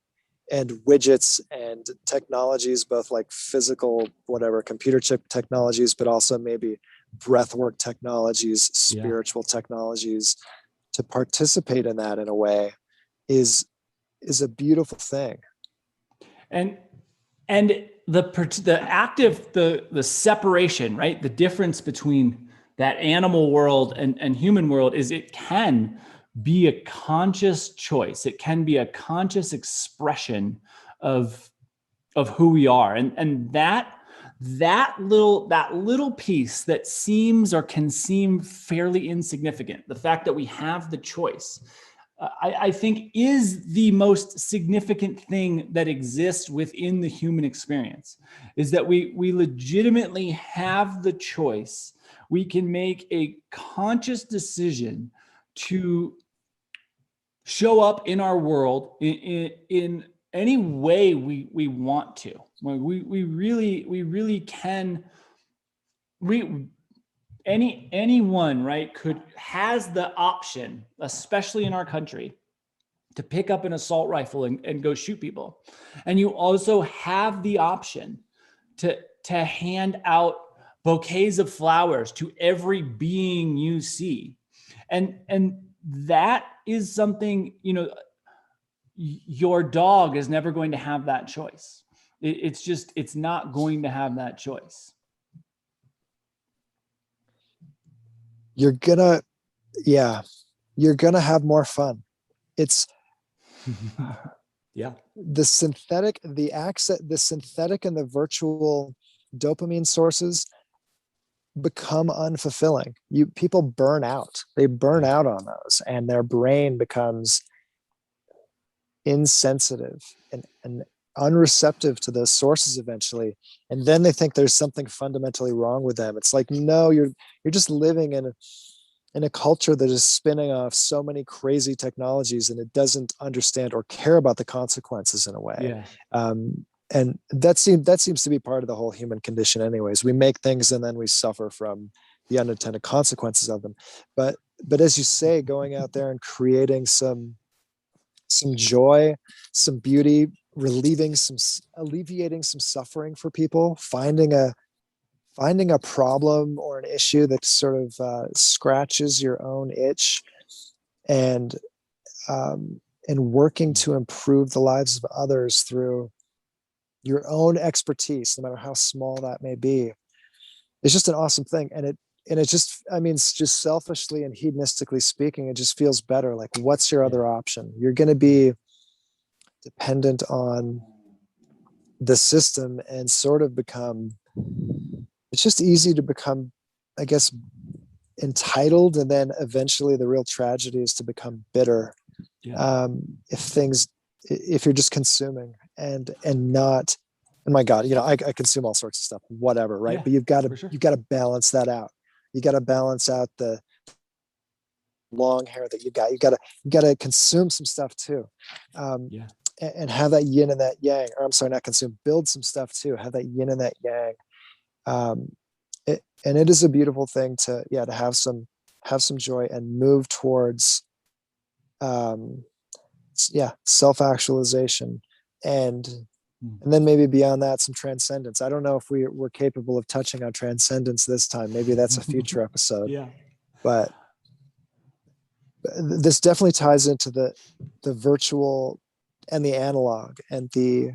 and widgets and technologies, both like physical, whatever, computer chip technologies, but also maybe breathwork technologies, spiritual technologies. To participate in that in a way is a beautiful thing. And the separation, right? The difference between that animal world and human world is it can be a conscious choice. It can be a conscious expression of who we are. And that little piece that seems or can seem fairly insignificant, the fact that we have the choice, I think is the most significant thing that exists within the human experience, is that we legitimately have the choice. We can make a conscious decision to show up in our world in any way we want to. We really can. Anyone, right, has the option, especially in our country, to pick up an assault rifle and go shoot people. And you also have the option to hand out bouquets of flowers to every being you see. And that is something, your dog is never going to have that choice. It's not going to have that choice. You're gonna have more fun. It's the synthetic and the virtual dopamine sources become unfulfilling. People burn out. They burn out on those, and their brain becomes insensitive and unreceptive to those sources eventually. And then they think there's something fundamentally wrong with them. It's like, no, you're just living in in a culture that is spinning off so many crazy technologies, and it doesn't understand or care about the consequences in a way. Yeah. And that seems to be part of the whole human condition anyways. We make things and then we suffer from the unintended consequences of them. But as you say, going out there and creating some joy, some beauty, alleviating some suffering for people, finding a problem or an issue that sort of scratches your own itch, and working to improve the lives of others through your own expertise, no matter how small that may be. It's just an awesome thing. And it just, I mean, it's just selfishly and hedonistically speaking, it just feels better. Like, what's your other option? You're going to be dependent on the system and sort of become, it's just easy to become, I guess, entitled. And then eventually the real tragedy is to become bitter. Yeah. If you're just consuming and not, oh my God, I consume all sorts of stuff, whatever. Right. Yeah, But you've got sure. to balance that out. You got to balance out the long hair that you got. You got to consume some stuff too. Yeah. And have that yin and that yang, or I'm sorry, not consume, build some stuff too. Have that yin and that yang. And it is a beautiful thing to have some joy and move towards, self-actualization, and then maybe beyond that, some transcendence. I don't know if we're capable of touching on transcendence this time. Maybe that's a future episode. Yeah. But this definitely ties into the virtual and the analog, and the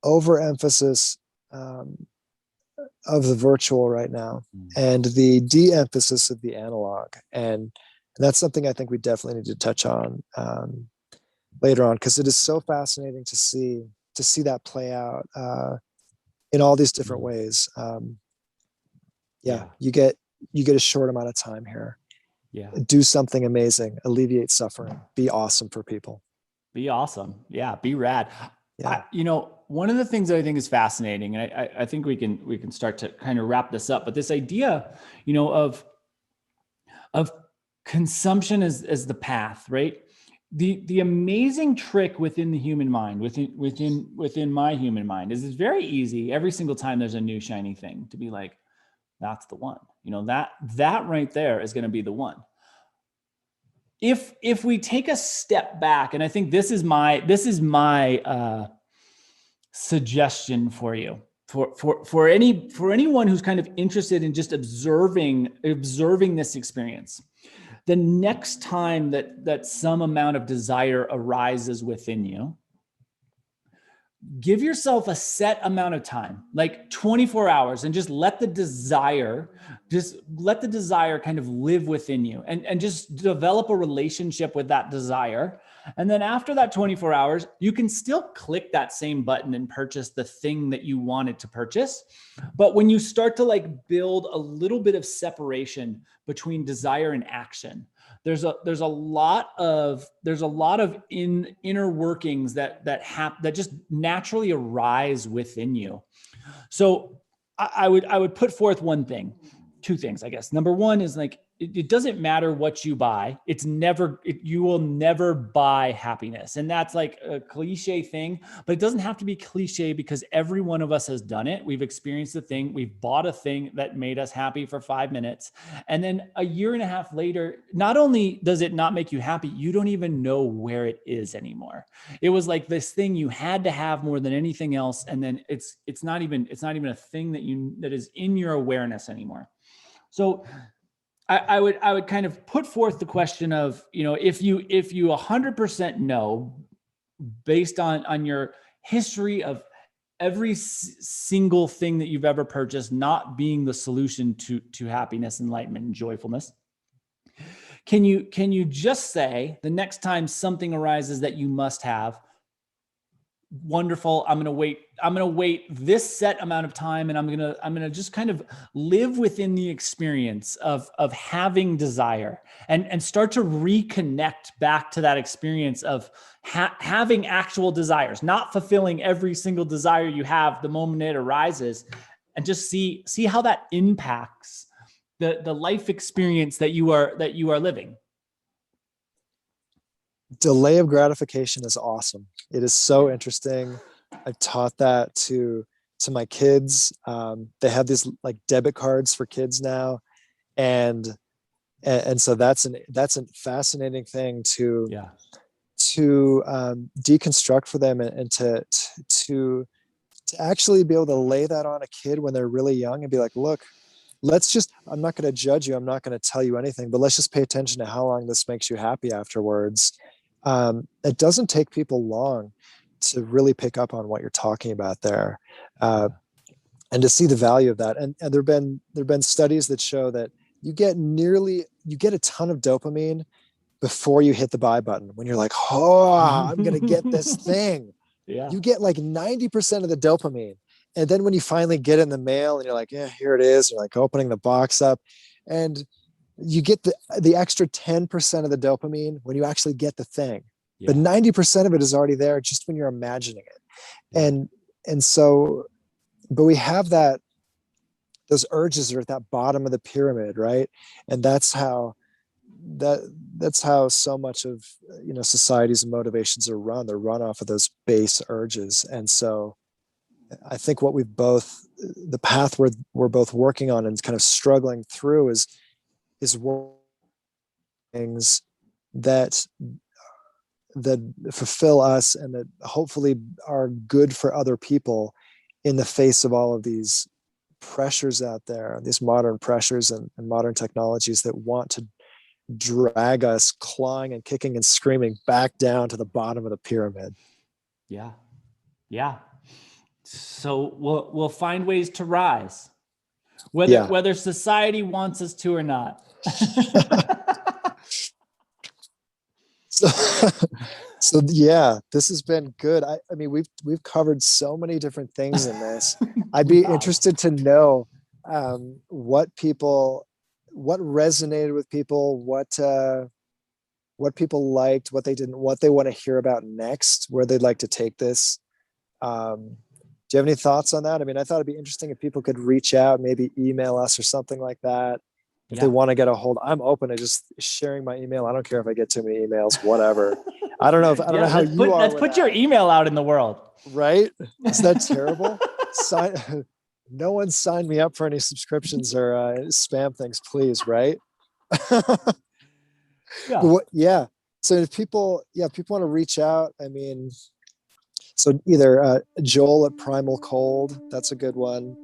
overemphasis of the virtual right now, and the de-emphasis of the analog. And that's something I think we definitely need to touch on later on, because it is so fascinating to see that play out in all these different ways. You get a short amount of time here. Yeah. Do something amazing, alleviate suffering, be awesome for people. Be awesome. Yeah. Be rad. Yeah. One of the things that I think is fascinating, and I think we can start to kind of wrap this up, but this idea, of consumption as the path, right? The amazing trick within the human mind, within my human mind, is it's very easy every single time there's a new shiny thing to be like, that's the one. That right there is going to be the one. If we take a step back, and I think this is my suggestion for you, for anyone who's kind of interested in just observing this experience. The next time that some amount of desire arises within you, give yourself a set amount of time, like 24 hours, and just let the desire kind of live within you, and just develop a relationship with that desire. And then after that 24 hours, you can still click that same button and purchase the thing that you wanted to purchase. But when you start to build a little bit of separation between desire and action, there's a lot of inner workings that just naturally arise within you. So I would put forth two things, I guess. Number one is it doesn't matter what you buy. You will never buy happiness. And that's like a cliche thing, but it doesn't have to be cliche, because every one of us has done it. We've experienced a thing. We've bought a thing that made us happy for 5 minutes. And then a year and a half later, not only does it not make you happy, you don't even know where it is anymore. It was like this thing you had to have more than anything else. And then it's not even a thing that is in your awareness anymore. So I would kind of put forth the question of, if you 100% know, based on your history of every single thing that you've ever purchased not being the solution to happiness, enlightenment, and joyfulness, can you just say, the next time something arises that you must have, wonderful, I'm going to wait this set amount of time, and I'm going to just kind of live within the experience of having desire, and start to reconnect back to that experience of having actual desires, not fulfilling every single desire you have the moment it arises, and just see how that impacts the life experience that you are living. Delay of gratification is awesome. It is so interesting. I've taught that to my kids. They have these like debit cards for kids now, and so that's a fascinating thing to deconstruct for them, and to actually be able to lay that on a kid when they're really young and be like, look, I'm not going to judge you. I'm not going to tell you anything, but let's just pay attention to how long this makes you happy afterwards. It doesn't take people long to really pick up on what you're talking about there, and to see the value of that. And there've been studies that show that you get a ton of dopamine before you hit the buy button, when you're like, oh, I'm going to get this thing. Yeah. You get like 90% of the dopamine. And then when you finally get it in the mail and you're like, yeah, here it is, you're like opening the box up, and you get the extra 10% of the dopamine when you actually get the thing. Yeah. But 90% of it is already there just when you're imagining it. Yeah. And so, but we have those urges are at that bottom of the pyramid, right? And that's how so much of society's motivations are run. They're run off of those base urges. And so I think the path we're both working on and kind of struggling through is things that fulfill us and that hopefully are good for other people in the face of all of these pressures out there, these modern pressures and modern technologies that want to drag us clawing and kicking and screaming back down to the bottom of the pyramid. Yeah. So we'll find ways to rise, whether society wants us to or not. So yeah, this has been good. I mean, we've covered so many different things in this. I'd be interested to know what resonated with people, what people liked, what they didn't, what they want to hear about next, where they'd like to take this. Do you have any thoughts on that? I mean, I thought it'd be interesting if people could reach out, maybe email us or something like that. If they want to get a hold, I'm open to just sharing my email. I don't care if I get too many emails, whatever. I don't know how you are. Let's put your email out in the world. Right? Is that terrible? No one signed me up for any subscriptions or spam things, please. Right? Yeah. So if people want to reach out, I mean, so either Joel at Primal Cold, that's a good one.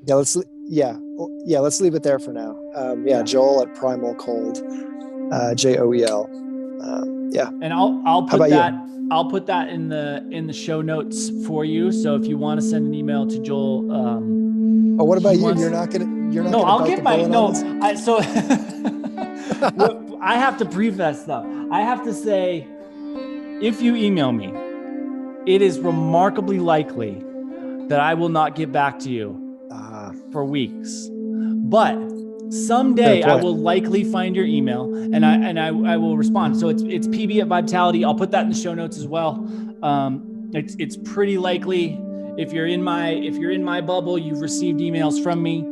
Let's leave it there for now. Joel at Primal Cold, JOEL. And I'll put that in the show notes for you. So if you want to send an email to Joel, what about you? You're not gonna. No, I'll give my no. I have to preface though. I have to say, if you email me, it is remarkably likely that I will not get back to you for weeks. But someday I will likely find your email and I will respond. So it's PB at Vitality. I'll put that in the show notes as well. It's pretty likely if you're in my bubble, you've received emails from me.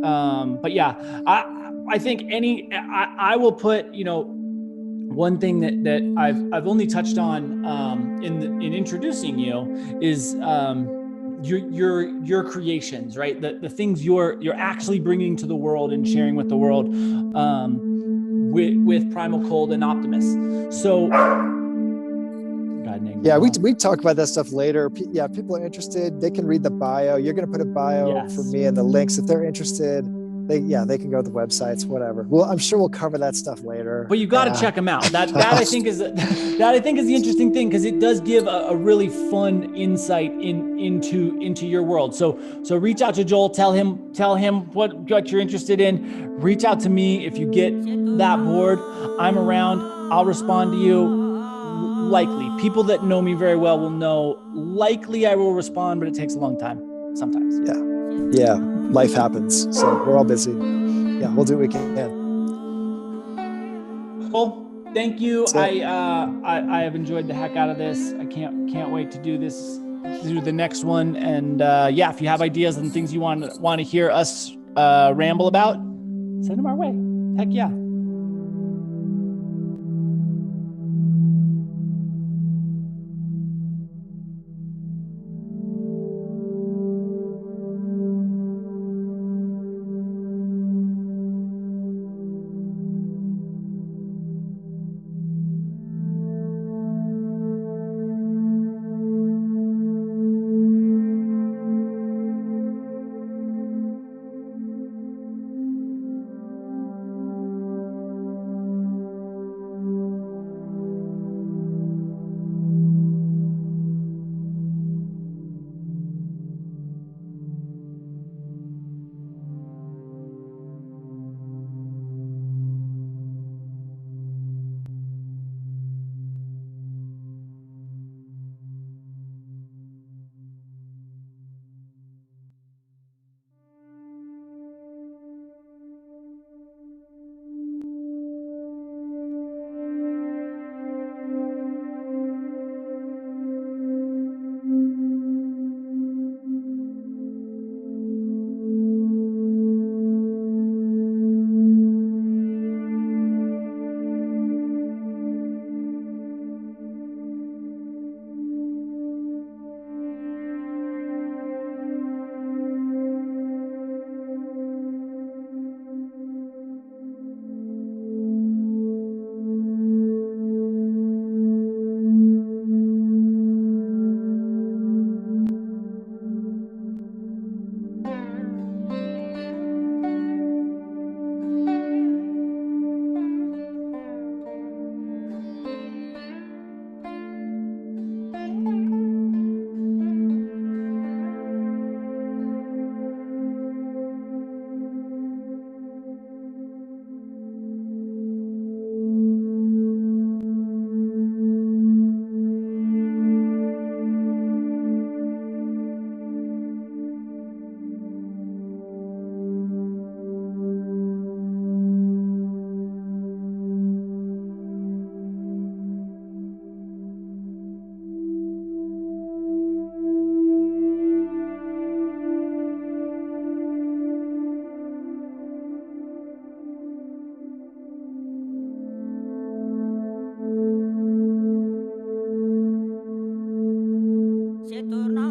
But yeah, I think I will put, one thing that I've only touched on in introducing you is your creations, right? The things you're actually bringing to the world and sharing with the world with Primal Cold and Optimus. So, we talk about that stuff later. Yeah, if people are interested, they can read the bio. You're going to put a bio for me and the links if they're interested. They can go to the websites, whatever. Well, I'm sure we'll cover that stuff later. But you got to check them out. That I think is the interesting thing, because it does give a really fun insight into your world. So reach out to Joel. Tell him what you're interested in. Reach out to me if you get that bored. I'm around. I'll respond to you. Likely, people that know me very well will know. Likely, I will respond, but it takes a long time sometimes. Yeah. Life happens, so we're all busy. Yeah, we'll do what we can. Well, thank you. I have enjoyed the heck out of this. I can't wait to do the next one. And if you have ideas and things you want to hear us ramble about, Send them our way. Heck yeah. Se torna